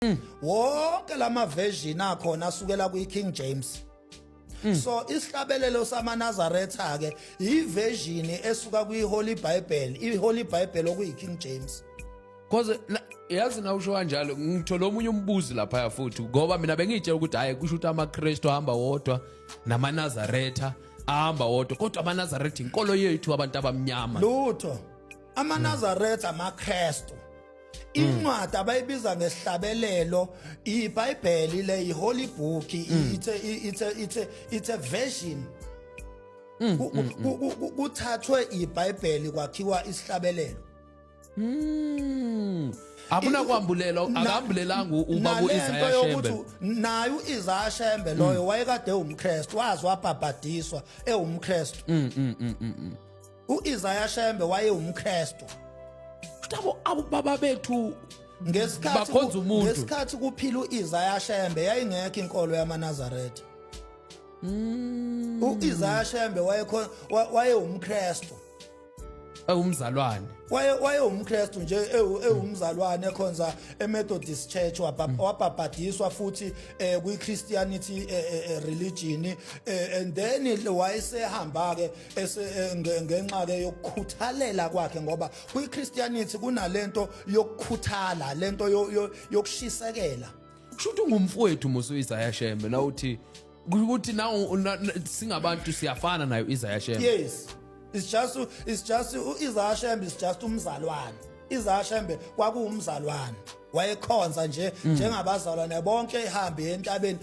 wonke lama version akhona asukela kwi King James. So isihlabelelo samaNazaretha ke iversion esuka kwi Holy Bible, iHoly Bible okuyi King James. Cause yazi na usho kanjalo ngithola omunye umbuzi lapha futhi ngoba mina bengitshela ukuthi hayi kusho ukuthi amaKristu ahamba wodwa namaNazaretha ahamba wodwa kodwa amaNazaretha inkolo yethu abantu abamnyama. Lutho amaNazaretha amaKristu incwadi abayibiza ngesihlabelelo iBhayibheli le iHoly Book it's a version kuthathwe iBhayibheli kwakhiwa isihlabelelo. Abuna kwambulela akambulelanga ubaba uIsaiah Shembe. Naye uIsaiah Shembe loyo wayekade umKristu wazi wabhabhadiswa ewumKristu. uIsaiah Shembe waye umKristu. Abo baba bethu ngesikhathi kuphila uIsaiah Shembe yayingekho inkolo yamaNazaretha. uIsaiah Shembe waye umKristu. Umzalwane waye umKristu nje ewumzalwane ekhonza eMethodist Church wabhabhadiswa futhi kwi Christianity religion and then wayesehamba ke ngenxa ke yokukhuthalela kwakhe ngoba kwi Christianity kunalento yokukhuthala lento yokushisekela. Kushuthi ngumfowethu uIsaiah Shembe na uthi ukuthi na singabantu siyafana nayo uIsaiah Shembe. Yes. It's just uIsaiah Shembe is just umzalwane. Isaiah Shembe kwakuumzalwane. Wayekhonza nje njengabazalwane bonke ehambe entabeni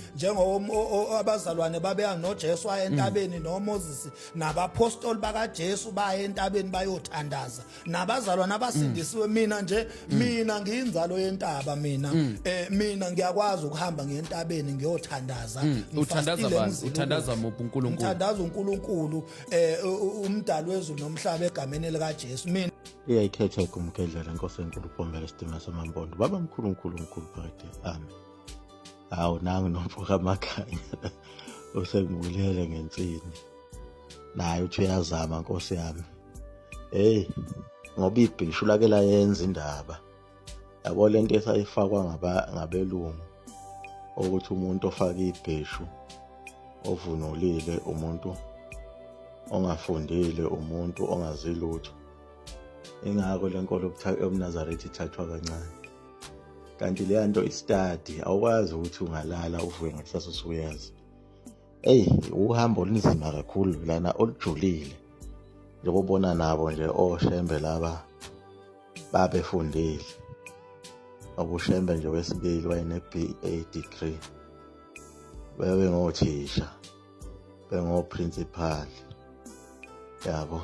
abazalwane babeya noJesu waye entabeni noMoses nabapostoli bakaJesu baye entabeni bayothandaza nabazalwane abasindisiwe mina ngiyinzalo yentaba mina ngiyakwazi ukuhamba ngentabeni ngiyothandaza uthandaza uNkulunkulu ngithandaza uNkulunkulu umdali wezulu nomhlaba egameni likaJesu mina iyayikhetha kumgedlela Nkosi enkulu Bombela Sidima Samampondo baba mkhulu phakathi amen. Hawu nangu nomfoka amakhanya usengibulele ngensini naye uthi uyazama Nkosi yami. Ngoba ibhishu lake layenza indaba yabo lento esayifakwa ngabelungu ukuthi umuntu ofaka ibhishu ovunulile umuntu ongafundile umuntu ongazilutho ingako lenkolo yobuNazaretha ithathwa kancane. Kanti le nto istudy awukwazi ukuthi ungalala uvuke ngesasa usuyazi. Uhambo olunzima kakhulu lana olujulile. Njengobona nabo nje oShembe laba babefundile. Obushembe nje wesibili wayene BA degree. Bebe ngothisha. Bengo principal. Yabo.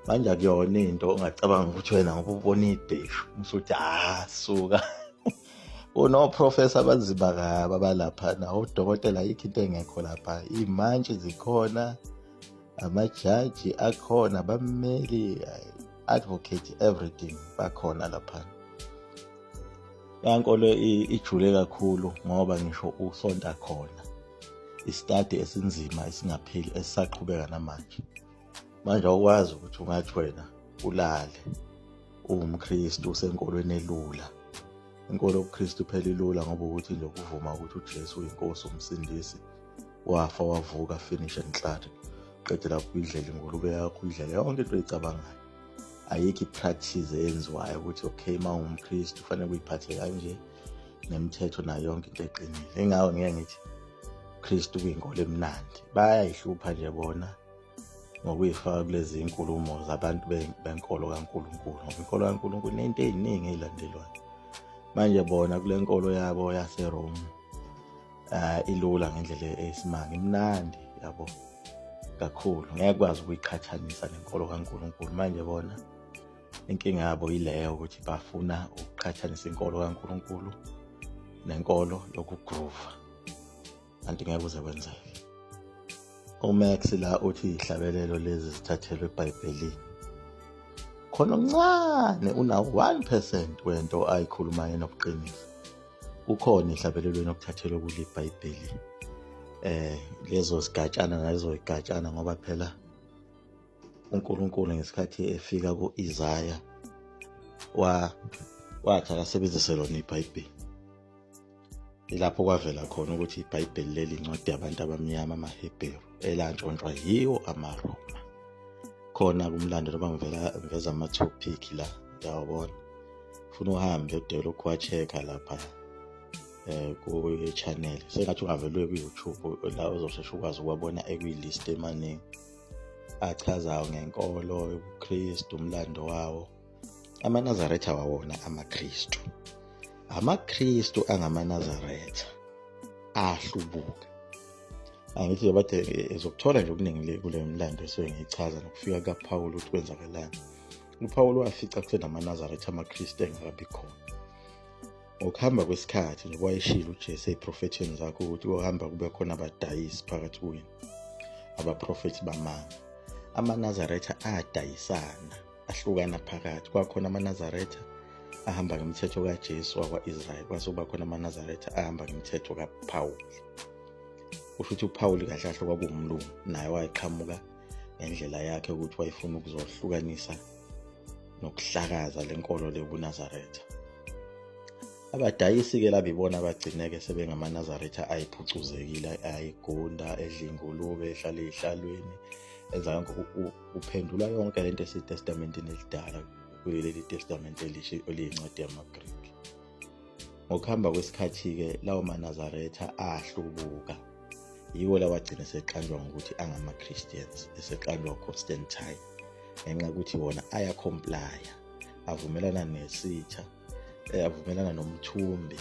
Manje akuyona into ongacabanga ukuthi wena ngoba ubona ibhishu usuthi suka uno professor abanzima kaba balapha na udokotela yikho into engekho lapha imantshi zikhona amajaji akhona bammeli advocate everything bakhona lapha. Yankolo ijule kakhulu ngoba ngisho usonta khona istudy esinzima esingapheli esisaqhubeka namanje. Manje awukwazi ukuthi ungathi wena ulale uwumKristu usenkolweni elula. Inkolo yobuKristu phela ilula ngoba ukuthi nje ukuvuma ukuthi uJesu uyinkosi umsindisi wafa wavuka finish and clear. Qedela kuyidlela ingulube yakho idlela yonke into oyicabangayo. Ayikho ipractice eyenziwayo ukuthi okay ma ungumKristu kufanele uyiphathe kanje nemithetho nayo yonke into eqinile. Engakho ngeke ngithi uKristu kuyinkolo emnandi. Bayayihlupha nje bona ngokuyifaka kulezi inkulumo zabantu benkolo kaNkulunkulu. Inkolo kaNkulunkulu nento eziningi ezilandelwayo. Manje bona kule nkolo yabo yaseRome ilula ngendlela eyisimanga imnandi yabo kakhulu. Ngeke kwazi ukuyiqhathanisa nenkolo kaNkulunkulu. Manje bona inkinga yabo ileyo ukuthi bafuna ukuqhathanisa inkolo kaNkulunkulu nenkolo yokugroova. Kanti ngeke kuze kwenzeke. uMax la uthi ihlabelelo lezi zithathelwe eBhayibhelini. Khona omncane una 1% wento ayikhulumayo enobuqiniso. Kukhona ihlabelelo okuthathelwe kule iBhayibheli. Lezo sigatshana nazo igatshana ngoba phela uNkulunkulu ngesikhathi efika kuIsaiah wathi akasebenzise lona iBhayibheli. ilapho kwavela khona ukuthi iBhayibheli leli incwadi yabantu abamnyama amaHebheru elantshontshwa yiwo amaRoma. Khona kumlando noma ngiveza ama-topic la uyawubona. Ufuna uhambe udele ukuwa-check-a lapha ku-channel. Sengathi ungavele ku-YouTube la uzosheshe ukwazi ukuwabona ekwi-list emaningi achazayo ngenkolo, ubuKristu, umlando wawo. AmaNazaretha wawona amaKristu. AmaKristu angamaNazaretha ahlubuka. Angithi nje bathe ezokuthola nje okuningi kule mlando esuke ngiyichaza nokufika kaPawulu ukuthi kwenzakalani. uPawulu wafica kusenamaNazaretha amaKristu engakabi khona. Ukuhamba kwesikhathi nje wayeshilo uJesu eziprofetheni zakhe ukuthi kuhamba kube khona abadayisi phakathi kwenu, abaprofethi bamanga. AmaNazaretha adayisana, ahlukana phakathi. Kwakhona amaNazaretha ahamba ngemithetho kaJesu wakwa-Israyeli, kwase kuba khona amaNazaretha ahamba ngemithetho kaPawuli. Kusho ukuthi uPawuli kahle kahle kwakuwumlungu, naye wayeqhamuka ngendlela yakhe ukuthi wayefuna ukuzohlukanisa nokuhlakaza lenkolo lebuNazaretha. Abadayisi-ke labibona bagcineke sebengamaNazaretha ayiphucuzekile, ayigunda, edla ingulube, ehlala ey'hlalweni, enza yonke uphendula yonke lento esitestamenteni elidala kuleli testament elisha eliyincwadi yamaGreki. Ngokuhamba kwesikhathi-ke lawo maNazaretha ahlubuka. Yiwo lawagcina seqanjwa ngokuthi angama-Christians, eseqanjwa uConstantine ngenxa yokuthi wona ayakhomplaya, avumelana nesitha, avumelana nomthumbi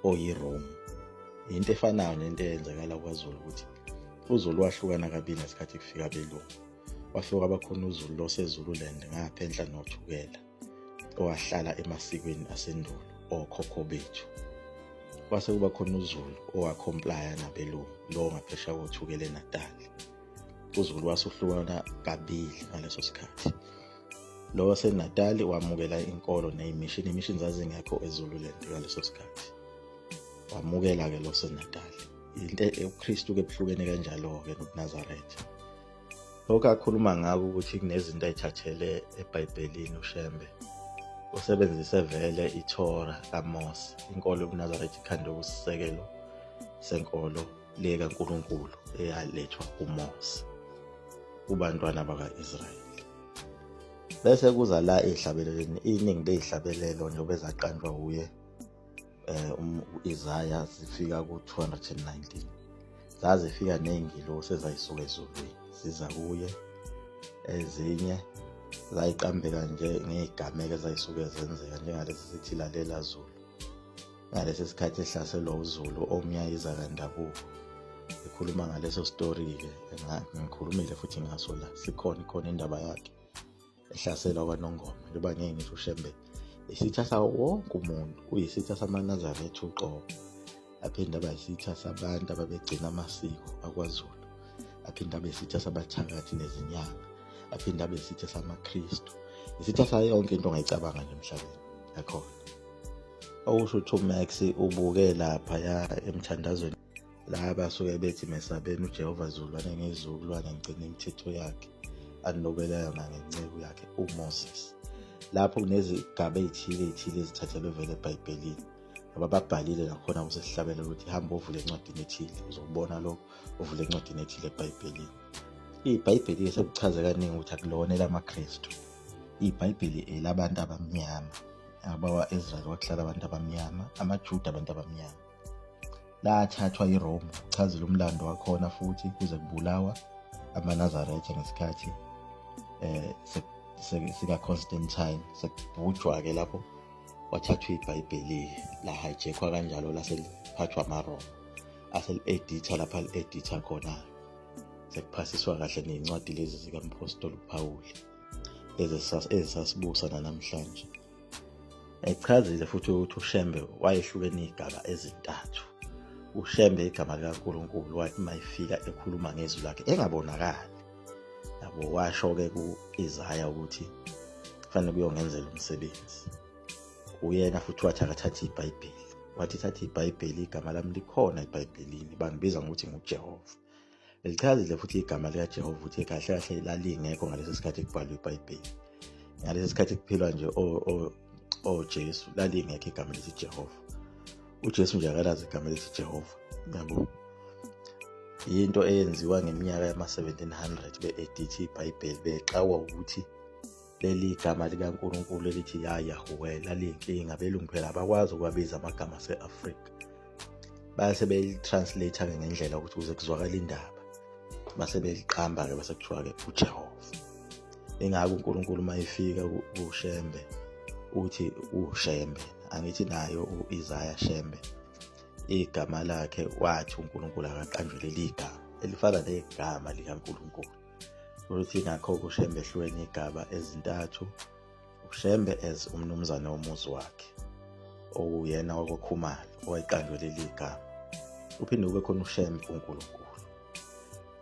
oyiRome. Into efanayo nento eyenzakala kwaZulu ukuthi uZulu wahlukana kabili ngesikhathi kufika abelungu. Wafika abakhona uZulu loseZululand ngapha enhla nothukela owahlala emasikweni asendulo okhokho bethu. Kwase kuba khona uZulu owacomplya nabelungu lo ngaphesha kothukela eNatal. uZulu wasuhlukana kabili ngaleso sikhathi. Lo waseNatal wamukela inkolo imishini zazingekho eZululand ngaleso sikhathi. Wamukela-ke lo waseNatal. Into uKristu-ke ebuhlukene kanjalo-ke nobuNazaretha. Lokho akhuluma ngako ukuthi kunezinto ayithathele eBhayibhelini uShembe. Usebenzise vele iTorah kaMose. Inkolo yobuNazaretha ikhande kusisekelo senkolo le kaNkulunkulu eyalethwa uMose kubantwana baka-Israyeli. Bese kuza la ehlabeleleni, iningi lezihlabelelo njengoba ezaqanjwa uye u-Isaiah zifika ku-219. Zazifika ney'ngilosi ezayisuka ezulwini ziza kuye, ezinye zayiqambeka nje ngey'gameko ezayisuke zenzeka njengalesi sithi lalela Zulu. Ngalesi sikhathi ehlaselwa uZulu omnyayiza kandabuko. Ekhuluma ngaleso story-ke, ngikhulumile futhi ngaso la, khona indaba yakhe ehlaselwa kwaNongoma. Njengoba ngeke ngisho uShembe isitha sawo wonke umuntu, uyisitha samaNazaretha uqobo. Aphinde aba isitha sabantu ababegcina amasiko akwaZulu. Aphinde abe isitha sabathakathi nezinyanga. Aphinde abe isitha samaKristu. Isitha sayo yonke into ongayicabanga nje emhlabeni yakhona. Okusho ukuthi uMax ubuke lapha emthandazweni laba suke bethi mesabeni uJehova Zulwane ngezizukulwane ngigcina imithetho yakhe anilobelayo ngenceku yakhe uMoses. Lapho kunezigaba ezithile ezithathelwe vele eBhayibhelini. Ababhalile nakhona kusesihlabela ukuthi hamba uvule encwadini ethile uzobona lokho, uvule encwadini ethile eBhayibhelini. iBhayibheli sekuchaza kaningi ukuthi akulona elamaKristu. iBhayibheli elabantu abamnyama. Abawa-Israyeli wakuhlala abantu abamnyama, amaJuda abantu abamnyama. Lathathwa iRome, chazela umlando wakhona futhi kuze kubulawa amaNazaretha ngesikhathi sika Constantine. Sekubhujwa-ke lapho wathathwa iBhayibheli la hijackwa kanjalo laseliphathwa amaRoma. Aseli-editha lapha li-editha khona. Sekuphasiswa kahle ney'ncwadi lezi zikaMpostoli uPawuli ezisasibusa namhlanje. Echazile futhi ukuthi uShembe wayehlukene igaba ezintathu. uShembe igama likaNkulunkulu wathi mayifika ekhuluma ngezwi lakhe engabonakali. Yabo washo-ke ku-Isaiah ukuthi kufanele kuyongenzela umsebenzi. Uyena futhi wathi akathathe iBhayibheli. Wathi thatha iBhayibheli, igama lami likhona eBhayibhelini, bangibiza ngokuthi nguJehova. Lichazile futhi igama likaJehova ukuthi kahle kahle lalingekho ngalesi sikhathi kubhalwe iBhayibheli. Ngalesi sikhathi kuphilwa nje Jesu lalingekho igama lesiJehova. uJesu nje akalazi igama elithi Jehova, yabo. Into eyenziwa ngeminyaka yama-1700 be-edit iBhayibheli, beqawa ukuthi leli gama likaNkulunkulu elithi Yahweh laliyinkinga. Belungu phela abakwazi ukwabiza amagama ase-Afrika, base belitranslate-ke ngendlela ukuthi kuze kuzwakale indaba, base beliqamba-ke base kuthiwa-ke uJehova. Ingako uNkulunkulu mayefika kuShembe uthi uShembe, angithi nayo u-Isaya Shembe, igama lakhe wathi uNkulunkulu akaqanjwe leli gama elifana negama likaNkulunkulu. Ukuthi ngakho uShembe ehlukene igaba ezintathu. uShembe as umnumzane womuzi wakhe, okuyena wakwaKhumalo owayiqanjwe leli gama. Uphinde kube khona uShembe uNkulunkulu,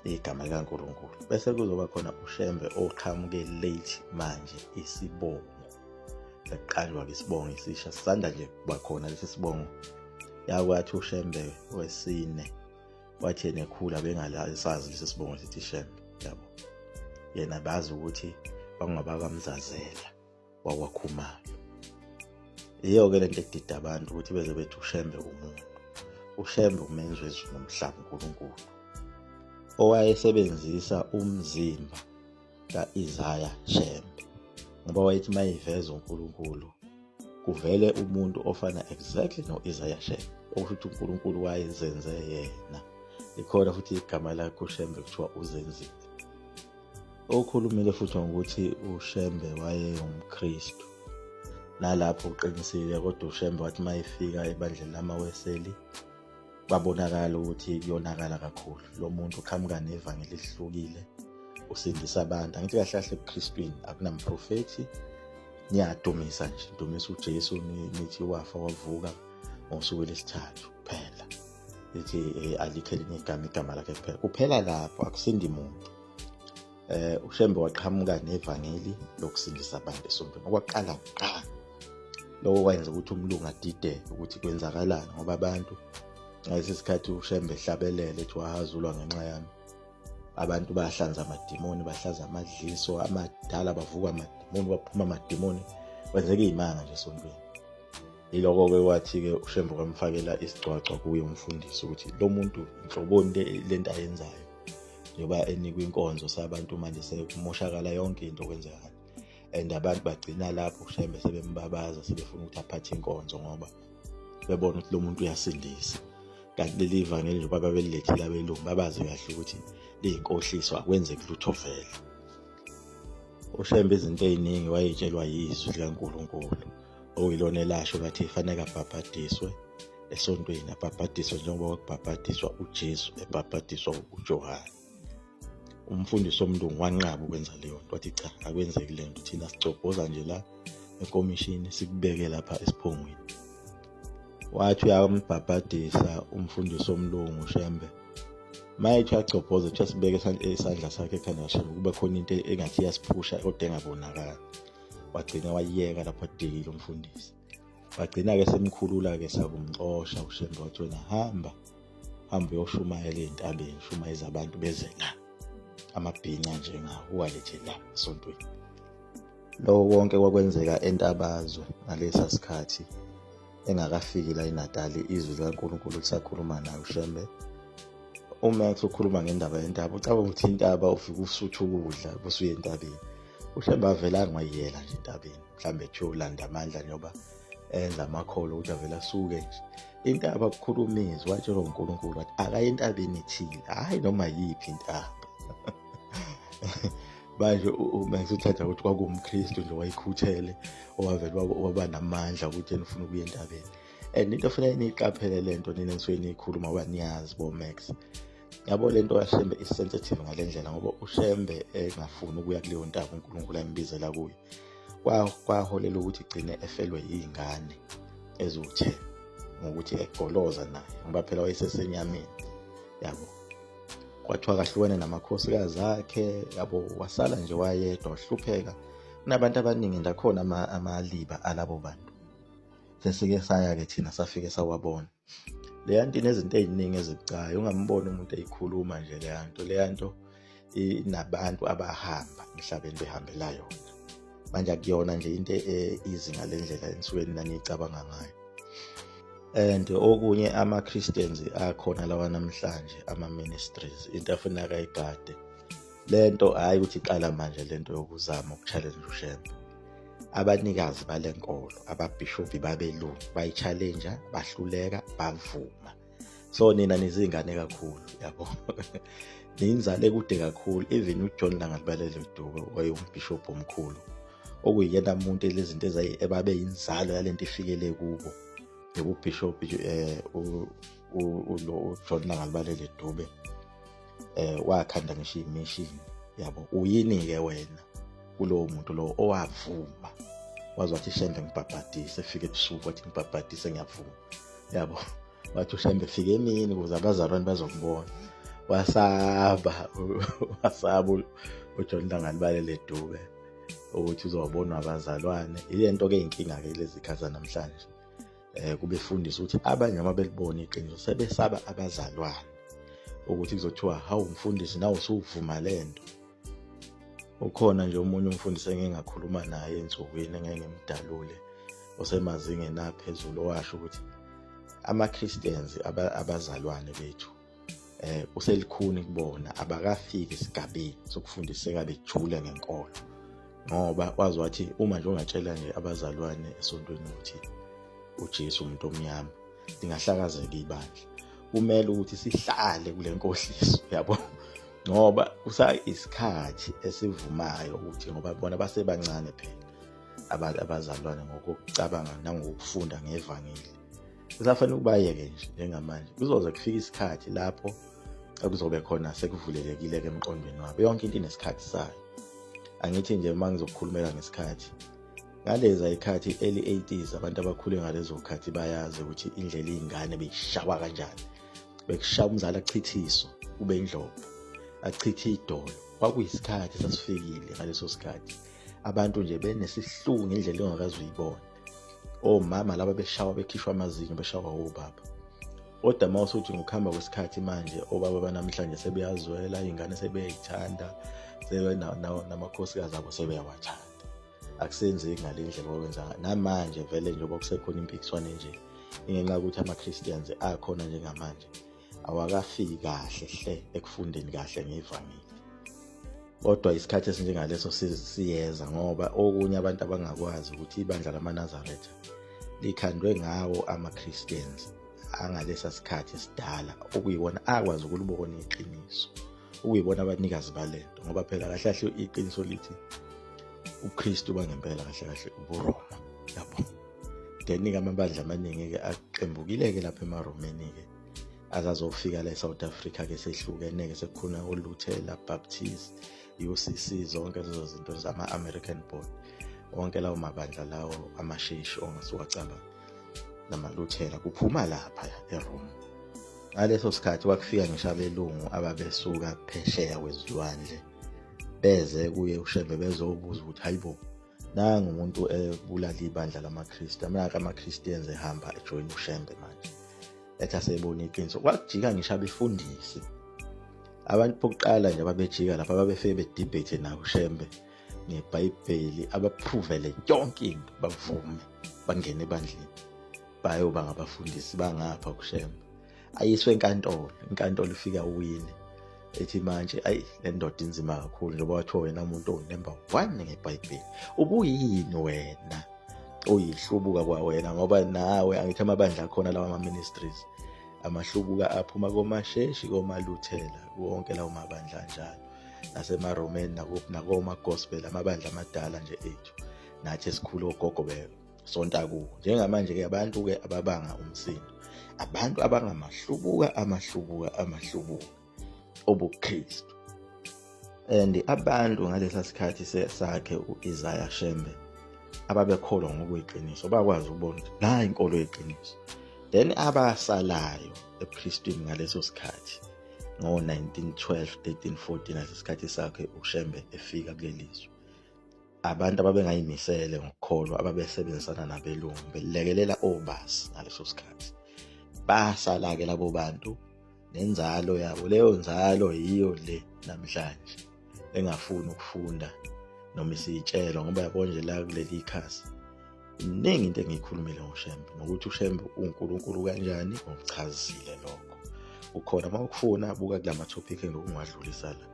igama likaNkulunkulu. Bese kuzoba khona uShembe oqhamuke late manje, isibongo eqanjwa isibongo esisha sisanda nje kuba khona lesi sibongo. Yakwathi uShembe wesine wathi yena ekhula bengalasazi lesi sibongo sithi Shembe, yabo. Yena bazi ukuthi bangabakaMzazela wakwaKhumalo. Iyo-ke lento edida abantu ukuthi beze bethi uShembe umuntu. uShembe umenzi wezulu nomhlaba uNkulunkulu, owayesebenzisa umzimba ka-Isaya Shembe, ngoba wayethi mayiveza uNkulunkulu kuvele umuntu ofana exactly no-Isaya Shembe, okusho ukuthi uNkulunkulu wayezenze yena. Ikhona futhi igama lakhe uShembe kuthiwa uzenzile. Okhulumile futhi ngokuthi uShembe wayengumKristu, nalapho uqinisile. Kodwa uShembe wathi mayefika ebandleni lamaWeseli babonakala ukuthi kuyonakala kakhulu. Lo muntu uqhamuka nevangeli elihlukile, usindisa abantu. Angithi kahle kahle ebuKristwini akunamprofethi, niyadumisa nje, dumisa uJesu, nithi wafa wavuka ngosuku lwesithathu kuphela. Lithi alikho elinye igama lakhe kuphela lapho, akusindi muntu. uShembe waqhamuka nevangeli lokusindisa abantu esontweni okwaqala kuqala. Lokho kwenza ukuthi umlungu adideke ukuthi kwenzakalani, ngoba abantu ngalesi sikhathi uShembe ehlabelele ethi wahazulwa ngenxa yami. Abantu bahlanza amadimoni, bahlaza amadliso, amadala bavuka amadimoni, baphuma amadimoni, kwenzeka iy'manga nje esontweni. Yiloko-ke wathi-ke uShembe kwamfakela isigcwagcwa kuye umfundisi ukuthi lo muntu inhloboni lento ayenzayo, njengoba enikwa inkonzo sabantu manje sekumoshakala yonke into okwenzakala. And abantu bagcina lapho uShembe sebembabaza, sebefuna ukuthi aphathe inkonzo ngoba bebona ukuthi lo muntu uyasindisa. Kanti leli ivangeli njengoba babelilethile abelungu babazi kahle ukuthi liyinkohliso, akwenzeki lutho vele. uShembe izinto ey'ningi wayey'tshelwa yizwi likaNkulunkulu, okuyilona elasho bathi ifanele abhabhadiswe esontweni, abhabhadiswe njengoba kwakubhabhadiswa uJesu ebhabhadiswa uJohane. Umfundisi womlungu wanqaba ukwenza leyo nto, wathi cha, akwenzeki le nto, thina sicobhoza nje la ekomishini sikubeke lapha esiphongweni. Wathi uyambhabhadisa umfundisi womlungu uShembe, mayethi uyacobhoza uthi asibeke isandla sakhe ekhanda kaShembe kube khona into engathi iyasiphusha kodwa engabonakali. Wagcina wayiyeka lapho adikile umfundisi. Wagcina-ke semkhulula-ke sakumxosha uShembe, wathi wena hamba uyoshumayela ey'ntabeni, shumayeza abantu beze la, amabhinya nje ngawo uwalethe la esontweni. Lokho konke kwakwenzeka eNtabazwe ngalesa sikhathi engakafiki la eNatali. Izwi likaNkulunkulu lisakhuluma naye uShembe. uMax ukhuluma ngendaba yentaba, ucabanga ukuthi intaba ufike usutha ukudla busuye entabeni. uShembe avelanga wayiyela nje entabeni, mhlawumbe ethi uyolanda amandla njengoba enza amakholo ukuthi avele asuke nje. Intaba kukhulumizwa, watshelwa uNkulunkulu wathi akaye entabeni ethile, hhayi noma yiphi intaba. Manje uMax uthanda ukuthi kwakuwumKristu nje wayikhuthele, owavele waba namandla ukuthi yena ufuna ukuya entabeni. And into efanele niyiqaphele le nto nina enisuke niyikhuluma ngoba niyazi boMax. Yabo le nto kaShembe isensitive ngale ndlela ngoba uShembe engafuni ukuya kuleyo ntaba uNkulunkulu ayembizela kuyo, kwaholela ukuthi igcine efelwe yiy'ngane eziwu-10 ngokuthi egoloza naye, ngoba phela wayesesenyameni, yabo. Kwathiwa kahlukene namakhosikazi akhe, yabo, wasala nje wayedwa, wahlupheka. Kunabantu abaningi ndakhona amaliba alabo bantu. Sesike saya-ke thina safike sawabona. Leya nto inezinto ey'ningi ezibucayi, ungamboni umuntu eyikhuluma nje leya nto inabantu abahamba emhlabeni behambela yona. Manje akuyona nje into izinga le ndlela enisuke nina niyicabanga ngayo. and okunye ama-Christians akhona lawa namhlanje ama-ministries into afuneka ayigade lento hayi ukuthi iqala manje lento yokuzama ukuchallenge uShembe. Abanikazi balenkolo ababhishobhi babelungu bayi-challenge bahluleka bavuma. So nina nizingane kakhulu yabo. Ninzale kude kakhulu even uJohn Langalibalele Dube wayengumbishobhi omkhulu okuyena umuntu lezinto ebabe yinzalo yalento ifikele kubo ubishop uJohn Langalibalele Dube wakhanda ngisho imission yabo. Uyini ke wena kulowo muntu lo owavuma wazi wathi Shembe ngibhabhadise efike ebusuku wathi ngibhabhadise ngiyavuma yabo. Wathi uShembe fike emini ukuze abazalwane bazokubona. Wasaba uJohn Langalibalele Dube ukuthi uzobonwa abazalwane. Ilento ke inkinga ke lezi khaza namhlanje kube fundisa ukuthi abanye uma belibona iqiniso sebesaba abazalwane ukuthi kuzothiwa hawu umfundisi nawe usuvuma lento. Ukhona nje umunye umfundisi engingakhuluma naye ensukwini engengimdalule osemazingeni aphezulu owasho ukuthi ama-Christians abazalwane bethu uselikhuni kubona abakafiki esigabeni sokufundiseka bejule ngenkolo, ngoba wazi wathi uma nje ungatshela nje abazalwane esontweni ukuthi uJesu umuntu omnyama lingahlakazeka ibandla. Kumele ukuthi sihlale kule nkohliso yabo, ngoba kusa isikhathi esivumayo ukuthi ngoba bona basebancane phela abazalwane ngokucabanga nangokufunda ngevangeli. Kusafanele ukubayeke nje njengamanje kuzoze kufika isikhathi lapho akuzobe khona sekuvulelekile ke emqondweni wabo. Yonke into inesikhathi sayo. Angithi nje uma ngizokukhulumela ngesikhathi ngaleza ikhathi early 80s abantu abakhule ngalezo khathi bayazi ukuthi indlela izingane beyishawa kanjani. Bekushawa umzali achithiso ube indlobo achithe idolo. Kwakuyisikhathi sasifikile ngaleso sikhathi abantu nje benesihlungu indlela ongakazi uyibona. Omama laba beshawa bekhishwa amazinyo beshawa obaba. Kodwa mawuthi uthi ngokuhamba kwesikhathi manje obaba banamhlanje sebeyazwela izingane sebeyithanda sebe namakhosikazi abo sebeyawathanda. Akusenzeki ngalendlela okwenza namanje vele njengoba kusekhona impikiswane nje ingenxa ukuthi ama-Christians akhona njengamanje awakafiki kahle hle ekufundeni kahle ngevangeli. Kodwa isikhathi esinjengaleso siyeza ngoba okunye abantu abangakwazi ukuthi ibandla lamaNazaretha likhandwe ngawo ama-Christians angalesa sikhathi esidala okuyibona akwazi ukulibona iqiniso, ukuyibona abanikazi balento, ngoba phela kahle kahle iqiniso lithi uKristu bangempela kahle kahle ubuRoma yabo. Then-ke amabandla amaningi ke aqembukile ke lapha emaromeni ke azazofika la eSouth Africa ke sehlukene ke sekukhona uLuthela, Baptist, UCC, zonke lezo zinto zama-American born. Wonke lawo mabandla lawo amasheshi ongasuwacabanga namaLuthela kuphuma lapha eRoma. Ngaleso sikhathi kwakufika ngisho abelungu ababesuka phesheya kwezilwandle beze kuye uShembe bezobuza ukuthi hayibo nangu umuntu ebulala ibandla lamaKristu, amaka ama-Christians ehamba ejoin uShembe manje ethi asebona iqiniso. Kwakujika ngisho abefundisi abantu bokuqala nje ababejika lapha ababefike bedebate nawo uShembe ngeBhayibheli abapruvele yonke into bavume bangene ebandleni bayoba ngabafundisi bangapha kuShembe. Ayiswe inkantolo ifika uwini ethi manje ayi le ndoda inzima kakhulu njengoba wathiwa wena umuntu onumber 1 ngeBhayibheli ubuyini wena uyihlubuka kwa wena, ngoba nawe angithi amabandla akhona lawa ama-ministries amahlubuka aphuma komasheshi komaLuthela wonke lawo mabandla njalo nasemaromeni nakoma-gospel amabandla amadala nje ethu nathi esikhulu ogogo besonta kuwo. Njengamanje ke abantu ke ababanga umsindo abantu abangamahlubuka obuKristu. And abantu ngalesa sikhathi sakhe uIsaiah Shembe ababekholwa ngokweqiniso bakwazi ukubona ukuthi la inkolo yeqiniso. Then abasalayo eKristwini ngaleso sikhathi ngo-1912, 13, 14 ngesikhathi sakhe uShembe efika kulelizwe, abantu ababengayimisele ngokukholwa ababesebenzisana nabelungu belekelela obasi ngaleso sikhathi basala ke labo bantu nenzalo yabo. Leyo nzalo yiyo le namhlanje engafuni ukufunda noma isitshelo, ngoba yabona nje la kuleli ikhasi iningi into engiyikhulumile ngoShembe nokuthi uShembe uNkulunkulu kanjani ngokuchazile lokho. Ukhona mawukufuna buka kulama topic engiwadlulisa la.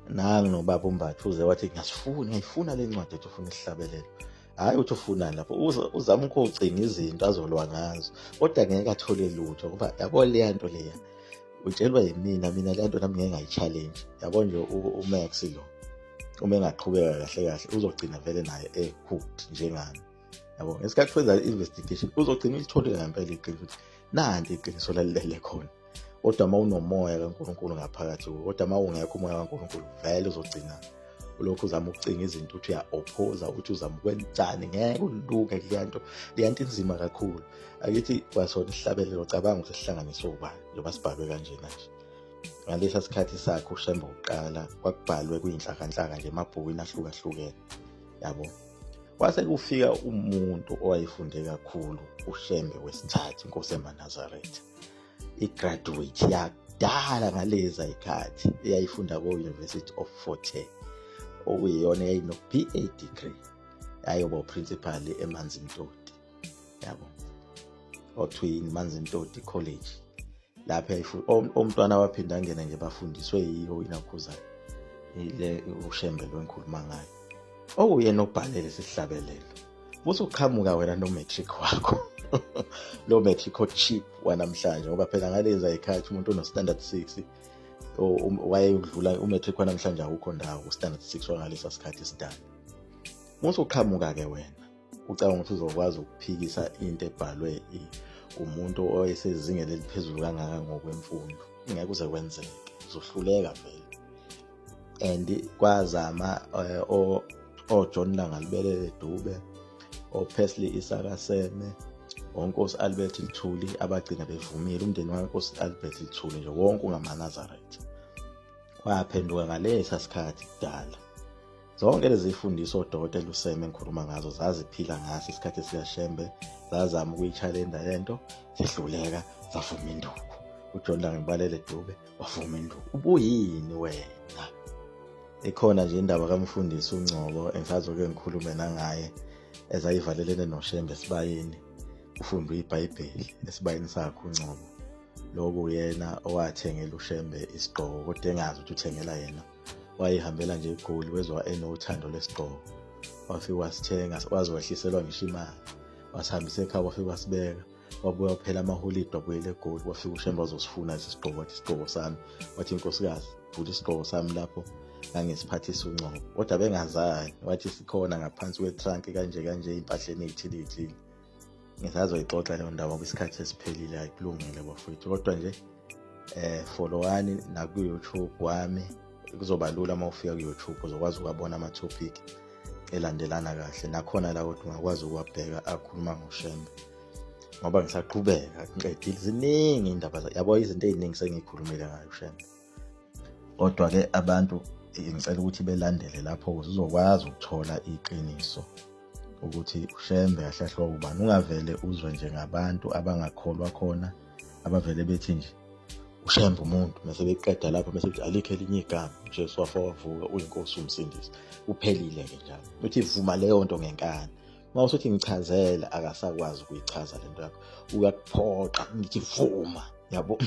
Nangu nobaba uMbatha uze wathi ngiyayifuna le ncwadi ethi ufuna isihlabelelo. Hayi uthi ufunani lapho uzama ukucinga izinto azolwa ngazo kodwa ngeke athole lutho ngoba yabo le nto leya utshelwa yimina le nto nami ngeke ngayi-challenge. Yabo nje uMax lo uma engaqhubeka kahle uzogcina vele naye hooked njengani. Yabo ngesikhathi wenza i-investigation uzogcina ilithole ngempela iqiniso ukuthi nanti iqiniso lalilele khona. Kodwa uma unomoya kaNkulunkulu ngaphakathi kodwa uma ungekho umoya kaNkulunkulu vele uzogcina ulokhu uzama ukucinga izinto uthi uya-opposa uthi uzama ukwenzani ngeke uluke kuyanto inzima kakhulu. Akithi kwasona isihlabelelo cabanga ukuthi sihlanganiswe ubani njengoba sibhalwe kanjena nje. Ngalesa sikhathi sakhe uShembe uqala kwakubhalwe kuyinhlaka nje emabhukwini ahlukahlukene. Yabo kwase kufika umuntu owayefunde kakhulu uShembe wesithathu inkosi eManazaretha. I-graduate yakudala ngaleza ikhathi eyayifunda ko-University of Fort Hare okuyiyona eyayino-BA degree yayoba principal eManzimtoti. Yabo okuthiwa iManzimtoti College lapha umntwana waphinda angena nje bafundiswe yiyo inakhuzana ile uShembe lo enkhuluma ngayo okuyena obhalele sihlabelelo. Bose uqhamuka wena no matric wakho lo matric cheap wanamhlanje ngoba phela ngaleza ikhathi umuntu ono standard 6 wayedlula umatric wanamhlanje awukho ndawo standard 6 wangalesa sikhathi esidala. Bose uqhamuka ke wena ucabanga ukuthi uzokwazi ukuphikisa into ebhalwe umuntu oyesezingeni eliphezulu kangaka ngokwemfundo. Ngeke kuze kwenzeke uzohluleka vele. And kwazama John Langalibelele Dube Presley Isaka Seme onkosi Albert Lithuli abagcina bevumile umndeni waNkosi Albert Lithuli nje wonke ungamaNazaretha. Waphenduka ngalesa sikhathi kudala. Zonke lezi zifundiso uDokotela uSeme enkhuluma ngazo zaziphila ngaso isikhathi sikaShembe zazama ukuyi-challenge lento sehluleka zavuma induku. uJohn Langalibelele Dube wavuma induku. Ubuyini wena? Ikhona nje indaba kaMfundisi uNgcobo engisazoke ngikhulume nangaye ezayivalelene noShembe esibayeni ufunda iBhayibheli esibayeni sakhe uNgcobo. Lokho yena owathengela uShembe isigqoko kodwa engazi ukuthi uthengela yena. Wayihambela nje eGoli wezwa enothando lesigqoko. Wafika wasithenga wazowehliselwa ngisho imali. Wasihambisa ekhaya wafika wasibeka. Wabuya phela amaholide wabuyela eGoli wafika uShembe wazosifuna isigqoko wathi isigqoko sami. Wathi inkosikazi vula isigqoko sami lapho ngangisiphathisa uNgcobo. Kodwa bengazani wathi sikhona ngaphansi kwetrunk kanje impahleni ezithile. Ngisazoyixoxa leyo ndaba kwisikhathi esiphelile ayikulungile bafowethu. Kodwa nje followani na ku YouTube wami kuzoba lula uma ufika ku YouTube uzokwazi ukubona ama topic elandelana kahle nakhona la ukuthi ungakwazi ukuwabheka akhuluma ngoShembe. Ngoba ngisaqhubeka ngiqedile ziningi indaba yabo izinto eziningi sengikhulumile ngayo uShembe. Kodwa ke abantu ngicela ukuthi belandele lapho ukuze uzokwazi ukuthola iqiniso ukuthi uShembe ahlahlwa ubani. Ungavele uzwe nje ngabantu abangakholwa khona abavele bethi nje uShembe umuntu bese beqeda lapho bese bethi alikho elinye igama uJesu wavuka uyinkosi umsindisi uphelile ke njalo. Uthi vuma leyo nto ngenkani. Uma usuthi ngichazela akasakwazi ukuyichaza lento yakho uyakuphoqa ngithi vuma yabo.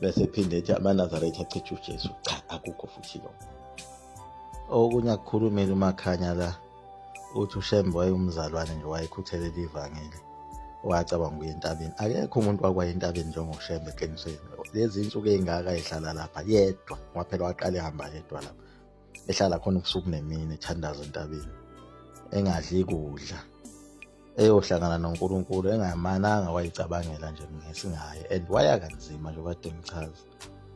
Bese phinde ethi amaNazaretha achithi uJesu cha akukho futhi lo. Okunye akukhulumela uMakhanya la uthi uShembe wayumzalwane nje wayekhuthelela ivangeli wacabanga ukuya entabeni. Akekho umuntu wakwaye entabeni njengoShembe eqinisweni. Lezi insuku ezingaka ehlala lapha yedwa ngoba phela waqala ehamba yedwa lapha. Ehlala khona ubusuku nemini ethandaza entabeni. Engadli kudla. Eyohlangana noNkulunkulu engamananga wayicabangela nje ngesingaye and waya kanzima nje kade ngichaza.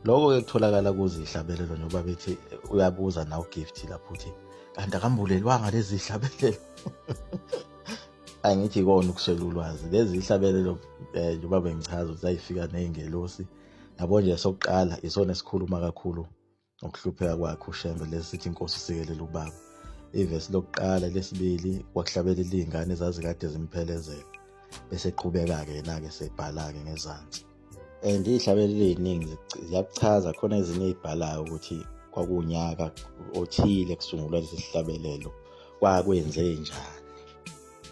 Lokho ke kutholakala kuze ihlabelelo njengoba bethi uyabuza nawo gift lapho uthi kanti akambulelwanga lezi ihlabelelo. Angithi ikona ukuswela ulwazi lezi ihlabelelo njengoba bengichaza ukuthi ayifika nezingelosi yabo nje sokuqala isona esikhuluma kakhulu ukuhlupheka kwakhe uShembe lesithi inkosi sikelela ubaba. Ivesi lokuqala lesibili wakuhlabelela izingane ezazikade zimphelezela bese eqhubeka ke yena ke sebhala ke ngezansi. And ihlabelelo eziningi ziyachaza khona ezinye ezibhalayo ukuthi kwakunyaka othile kusungulwa lesi sihlabelelo kwakwenze njani.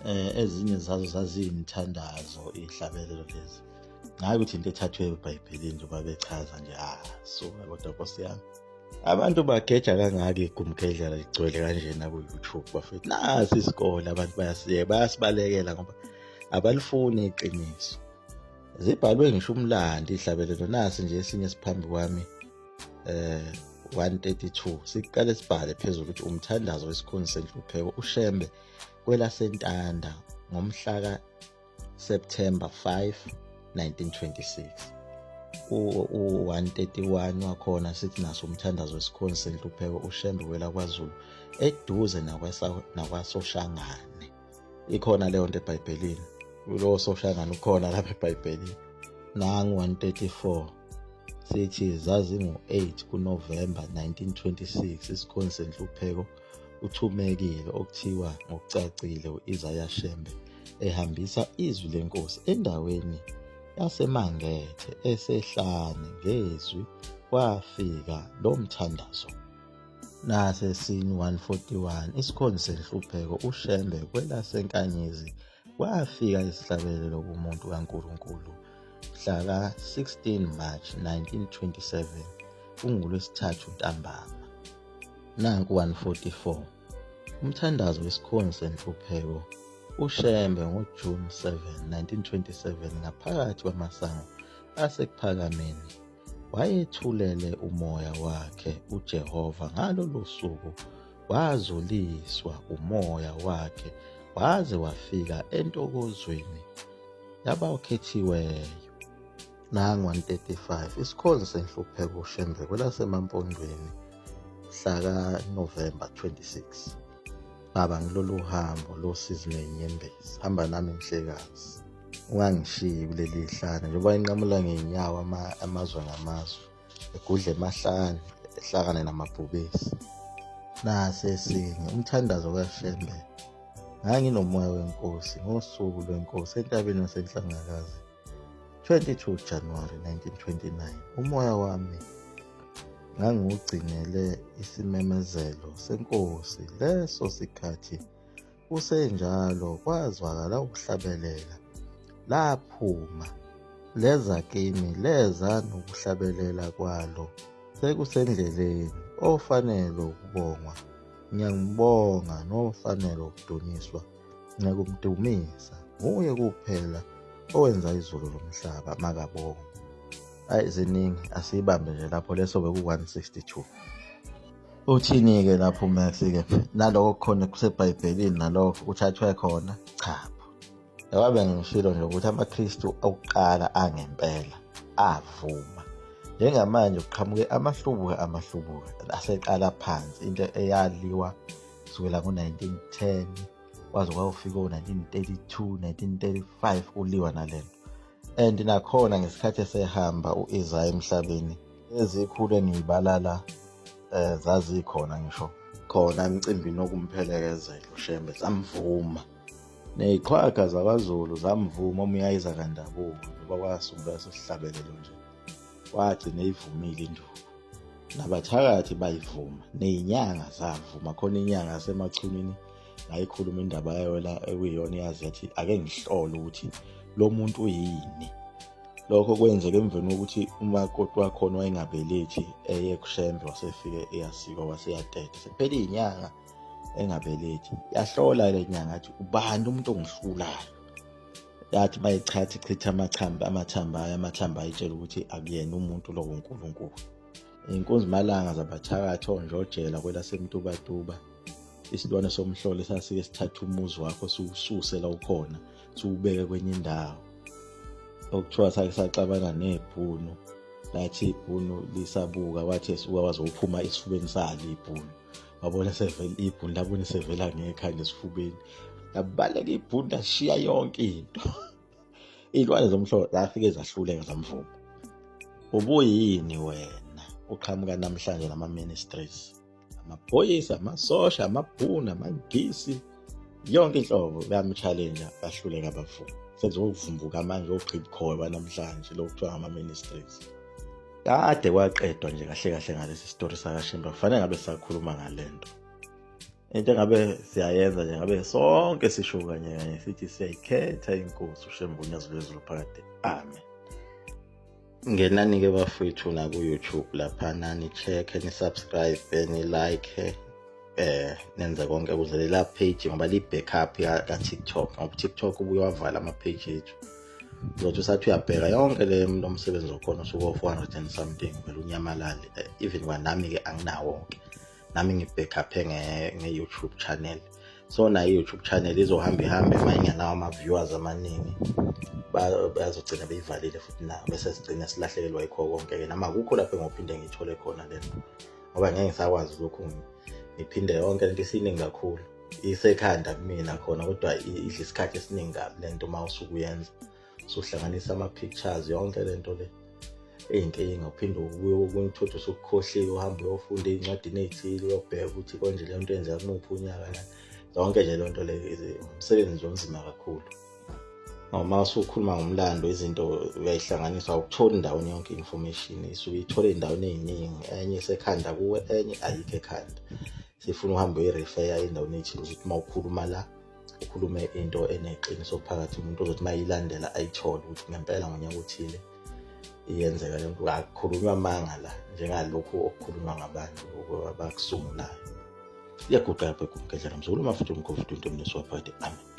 ezinye zazo zaziyimthandazo ihlabelelo lezi. Ngabe ukuthi into ethathwe eBhayibhelini nje babechaza nje so kodwa Nkosi yami abantu bageja kangaka igumgedlela ligcwele kanjena ku-YouTube bafethu nasi isikole abantu bayasibalekela ngoba abalifuni iqiniso. Zibhalwe ngisho umlando ihlabelelo nasi nje esinye siphambi kwami 132 siqale sibhale phezulu ukuthi umthandazo wesikhonzi senhlupheko uShembe kwelasentanda ngomhla ka September 5 1926. U131 wakhona sithi naso umthandazo wesikhonzi senhlupheko uShembe kwela KwaZulu eduze nakwaSoshangane. Ikhona leyo nto eBhayibhelini. Lo Soshangane ukhona lapha eBhayibhelini. Nangu 134 sithi zazingu-8 kuNovember 1926 isikhonzi senhlupheko uthumekile okuthiwa ngokucacile u-Isaiah Shembe ehambisa izwi lenkosi endaweni yaseMangethe esehlane ngezwi kwafika lo mthandazo. Nasesini 141 isikhonzi senhlupheko uShembe kwelaseNkanyezi kwafika isihlabelelo kumuntu kaNkulunkulu mhla ka 16 March 1927 kunguLwesithathu ntambama. Nanku 144 umthandazo wesikhonzi senhlupheko uShembe ngoJune 7 1927 ngaphakathi kwamasango asekuphakameni wayethulele umoya wakhe uJehova ngalolu suku wazuliswa umoya wakhe waze wafika entokozweni yabakhethiweyo. Nangu 135 isikhonzi senhlupheko uShembe kwelaseMampondweni mhla ka November 26. Baba ngilolu hambo losizi nenyembezi hamba nami mhlekazi ungangishiyi kuleli hlane njengoba inqamula ngeenyawo amazwe ngamazwe egudle emahlane ehlakane namabhubesi. Nasesinye umthandazo kaShembe nganginomoya wenkosi ngosuku lwenkosi entabeni yaseNhlangakazi 22 January 1929. Umoya wami ngangiwugcinele isimemezelo senkosi leso sikhathi kusenjalo kwazwakala ukuhlabelela laphuma leza kimi leza nokuhlabelela kwalo sekusendleleni ofanele ukubongwa ngiyangibonga nofanele ukudunyiswa ngiyakumdumisa nguye kuphela owenza izulu lomhlaba makabonga. Ziningi asiyibambe nje lapho leso beku162. Uthini-ke lapho Max-ke naloko khona kuseBhayibhelini nalokho kuthathwe khona cha. Yabe ngishilo nje ukuthi amaKristu okuqala angempela avuma. Njengamanje kuqhamuke amahlubuka aseqala phansi into eyaliwa kusukela ngo1910 kwaze kwafika ngo1932 1935 uliwa nalento. And nakhona ngesikhathi esehamba uIsaiah emhlabeni ezikhulu engiyibalala zazikhona ngisho khona emcimbini okumphelekezela uShembe zamvuma neziqhwaga zakwaZulu zamvuma uMyayiza kaNdabuko ngoba kwasungula sihlabelelo nje wagcina ivumile induku nabathakathi bayivuma nezinyanga zavuma khona inyanga yasemachumini ngayikhuluma indaba yayo la ekuyiyona yazi yathi ake ngihlole ukuthi lo muntu uyini. Lokho kwenzeka emveni ukuthi umakoti wakhona wayengabelethi eye kuShembe wasefike eyasikwa waseyatete sephela izinyanga engabelethi yahlola le nyanga athi ubani umuntu ongihlulayo yathi mayichathi chitha amathamba ayitshela ukuthi akuyena umuntu lo uNkulunkulu. Inkunzi malanga zabathakathi onjojela kwelasemtubatuba isilwane somhlolo sasike sithatha umuzi wakho siwususe la ukhona siwubeke kwenye indawo okuthiwa saxabana nebhunu lathi ibhunu lisabuka wathi esuka wazophuma esifubeni salo ibhunu wabona sevela ibhunu labona sevela ngekhaya esifubeni labaleka ibhunu lashiya yonke into. Izilwane zomhlolo zafike zahluleka zamvuma. Ubuyini wena uqhamuka namhlanje nama ministries amaphoyisa amasosha amabhunu amangisi yonke inhlobo bayamchallenge bahluleka abafuni sezokuvumbuka manje oqhibukhowe banamhlanje lokuthiwa ngama ministries. Kade kwaqedwa nje kahle ngalesi story sakaShembe kufanele ngabe sisakhuluma ngalento into engabe siyayenza nje ngabe sonke sisho kanye sithi siyayikhetha inkosi uShembunya Zulu phakade. Amen. Ngenani-ke bafowethu na ku-YouTube lapha nani check ni subscribe ni like nenza konke ukuze lela page ngoba li backup ka TikTok ngoba TikTok ubuye wavala ama page ethu. Uzothi usathi uyabheka yonke le umsebenzi okhona usuka 400 and something vele unyamalale. Even kwanami ke anginawo wonke. Nami ngibackup nge YouTube channel. So na YouTube channel izohamba ihambe mayinganawo ama viewers amaningi. Bazogcina beyivalile futhi na bese sigcina silahlekelwa yikho konke ke nama kukho lapho ngophinde ngithole khona lento. Ngoba ngeke ngisakwazi lokhu ngiphinde yonke lento isiningi kakhulu. Isekhanda kumina khona kodwa idla isikhathi esiningi kabi lento mawusuku uyenza. Sohlanganisa ama pictures yonke lento le eyinkinga uphinde ukungithotha usukukhohliwe uhamba uyofunda incwadi nezithile uyobheka ukuthi konje le nto yenza kumuphi unyaka la zonke nje lento le umsebenzi onzima kakhulu. Noma usukhuluma ngomlando izinto uyayihlanganisa ukuthola indawoni yonke information isuke ithole indawo eziningi enye sekhanda kuwe enye ayikho ekhanda. Sifuna uhambe uyirefer indawo ethile ukuthi mawukhuluma la ukhulume into eneqiniso phakathi umuntu ozothi mayilandela ayithole ukuthi ngempela ngonyaka uthile iyenzeka lento akukhulunywa amanga la njengalokho okukhulunywa ngabantu abakusungulayo. Iyaguqa lapho kunkendlela mzulu mafuthi umkhofu into emneswa phakathi. Amen.